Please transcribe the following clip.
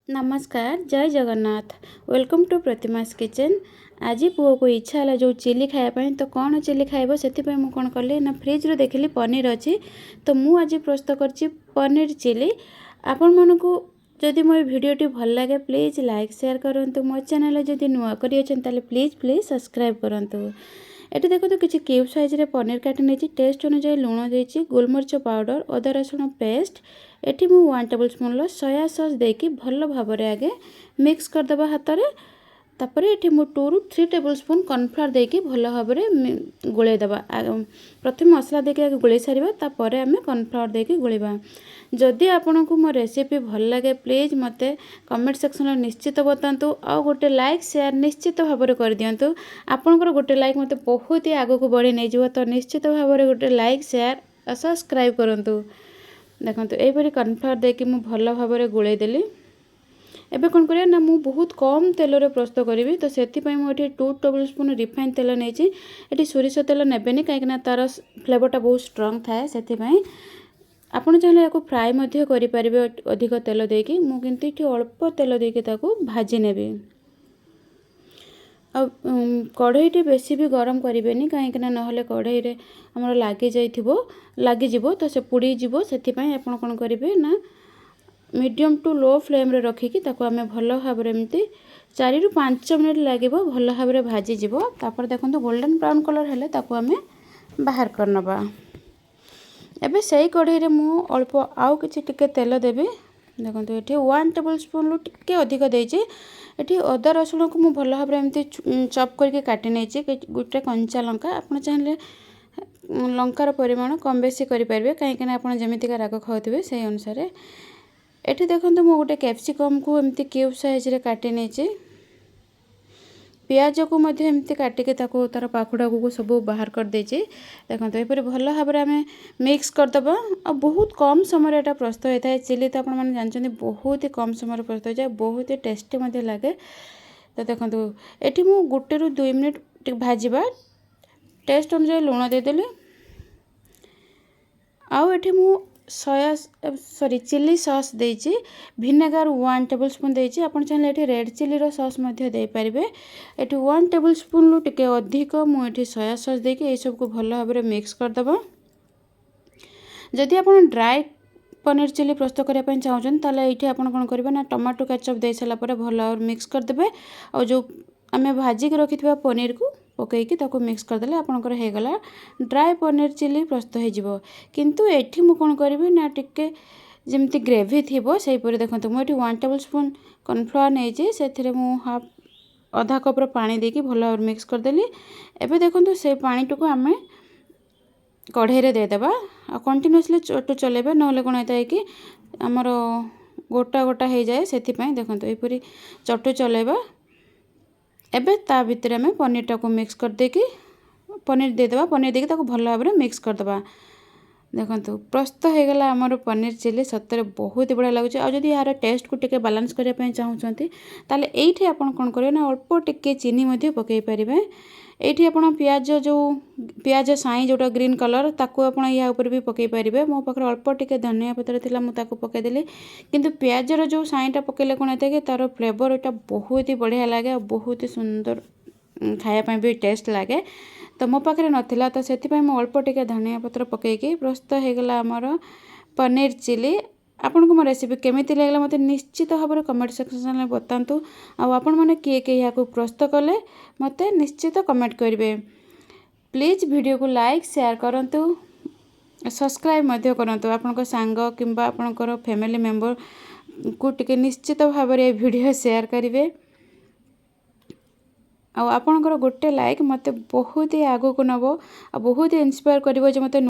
नमस्कार जय Jagannath welcome to प्रतिमास kitchen. आज पुओ को इच्छा है जो चिली खायापी तो कौन चिली खाइब से कौन कली ना फ्रिज रू देखिली पनीर अच्छी तो मु आज प्रस्तुत कर पनीर चिली। आपण मानू जदि मो भिडटी भल लगे प्लीज लाइक शेयर करूँ। मो चैनल जदि नुआ करी प्लीज प्लीज सब्सक्राइब करूँ। ये देखो तो किसी क्यूब साइज रे पनीर काटी नहीं टेस्ट अनुसार लुण देती गोलमरीच पाउडर अदा रसुण पेस्ट एटी मु 1 टेबल स्पून सोया सॉस देकी भल भाव आगे मिक्स करदे हाथ में। तापर ये 2 ରୁ 3 टेबल स्पून कॉर्नफ्लोर देकी भल भाव गोले दबा। प्रथम मसला देके आगे गोले सारिबा तापर आमे कॉर्नफ्लोर देकी गोलेबा। जदि आपन को मो रेसिपी भल लगे प्लीज मते कमेंट सेक्शन में निश्चित बतातु आ गोटे लाइक शेयर निश्चित भाव में कर दियंतु। आपनकर गोटे लाइक मते बहुत ही आगो को बढ़ी नहीं जीवो तो निश्चित भाव में गोटे लाइक शेयर और सब्सक्राइब करंतु। देखो यहीपरि कॉर्नफ्लोर देकी मु भल भाव में गोले देली। एबे कौन करिया ना मु बहुत कम तेल रे प्रस्तुत करी तो से 2 टेबल स्पून रिफाइन तेल नहीं ये सोरिष तेल नेबेनी कहीं तार फ्लेवरटा बहुत स्ट्रांग थाए से आपड़ चाहिए या फ्राए करें अधिक तेल देकी मु किंतु अल्प तेल देकी भाजी नेबी। कढ़ईटी बेसी भी गरम करें कहीं ना कढ़ई रे हमर लगी तो से पुड़ी जीवो से आपन कौन करेंगे ना मीडियम टू लो फ्लेम रे रखिकी ताको आमे भल भाव रे एमती 4 ରୁ 5 मिनट लागिबो भल भाव रे भाजी जीवो। तापर देखंतु गोल्डन ब्राउन कलर हेले ताको आमे बाहर करनबा। एबे सेही कढ़ई रे मु अल्प आउ किछि टिके तेल देबी। देखंतु एठी 1 टेबल स्पून लु टिके अधिक देछि। एठी अदा रसुण को मु भल भाव रे एमती चॉप करके काटी नेछि। गुटे कंचा लंका आपण चाहले लंकार परिमाण कम बेसी करि परबे कहीं ना आपण जेमितिका राग खाउथिबे सेही अनुसार। एठी देखंतु मु गोटे कैप्सिकम को एमती क्यूब साइज रे काटी नेछि। प्याज को मध्य एमती काटिके ताको तार पाखुडा को सब बाहर कर देछि। देखंतु एपरि भल भाव रे हमें मिक्स कर दबा आ बहुत कम समय एटा प्रस्तुत होता है। चिली तो आपण माने जानछन्ती बहुत ही कम समय प्रस्तुत हो जाए बहुत ही टेस्टी मध्य लागे। तो देखंतु एठी मु 1 ରୁ 2 मिनिट भाजीबा टेस्ट अनुसार लुण दे देली। आउ एठी मु चिली सॉस देछि विनेगर 1 टेबल स्पून देछि। आपण चाहे एठी रेड चिली रो सॉस मध्य दे परिबे। एठी 1 टेबल स्पून लु टिके अधिक मु एठी सोया सॉस देके ए सब को भल भाव रे मिक्स कर दबा। जदि आपण ड्राई पनीर चिली प्रस्तुत करिया पय चाहउछन ताले एठी आपण कोन करबे ना टमाटो केचप दे सला परे भल और मिक्स कर देबे। और जो आमे भाजी के रखितबा पनीर को पकईकी ताको मिक्स करदेले आपणकर हो गला ड्राई पनीर चिली प्रस्तुत हो जिवो। किंतु एठी मु कोन करबी ना टिके जेमती ग्रेवी थिबो सेही परे देखंतु मु एठी 1 टेबल स्पून कॉर्नफ्लोर नेछि सेथिरे मु हाफ आधा कप रो पानी देकी भल और मिक्स करदेली। एबे देखंतु से पानी टको आमे कढ़ई रे दे देबा आ कंटीन्यूअसली चटु चलेबे नहले कोन हेता है कि हमर गोटा गोटा हो जाए सेथि पय देखंतु एपरी चटु चलेबा। एबे ता भितर में पनीर टाको मिक्स कर देकी पनीर दे देबा पनीर देकी ताको भल भाव मिक्स कर देबा। देखंतु प्रस्तुत हो गला हमर पनीर चिली सत्तरे बहुत बढ़िया लागुच। आ जदि यार टेस्ट को टिके बैलेंस करिया पय चाहउछंती ताले एठी आपण कोन करिवे ना अल्प टिके चीनी मध्ये पकई परिबे। एठी आपण प्याज साई जोटा ग्रीन कलर ताको आपण या ऊपर भी पकई परिबे। मो पाखर अल्प टिके धनिया पत्र थिला मु ताको पकई देली। किंतु प्याज रो जो साईटा पकेले कोन हेते कि तार फ्लेवर एटा बहुत ही बढ़िया लागे बहुत ही सुंदर खाया पय भी टेस्ट लागे। तो मो पाखरे नथिला तो सेति पय मु अल्प टिके धनिया पत्र पकईकी प्रस्तुत हो गला हमर पनीर चिली। आपन को मो रेसिपी केमिति लागला मते निश्चित भाव में कमेंट सेक्शन में बतातु। आ आपण माने किए या को प्रस्तुत कले मते निश्चित कमेंट करिवे। प्लीज वीडियो को लाइक शेयर करंतु सब्सक्राइब मध्य करंतु। आपन को सांग किंबा आपन को फैमिली मेंबर को टिके निश्चित भाव में वीडियो शेयर करिवे। आ आपनकर गोटे लाइक मते बहुत ही आगो को नबो आ बहुत ही इंस्पायर करिवो जे मते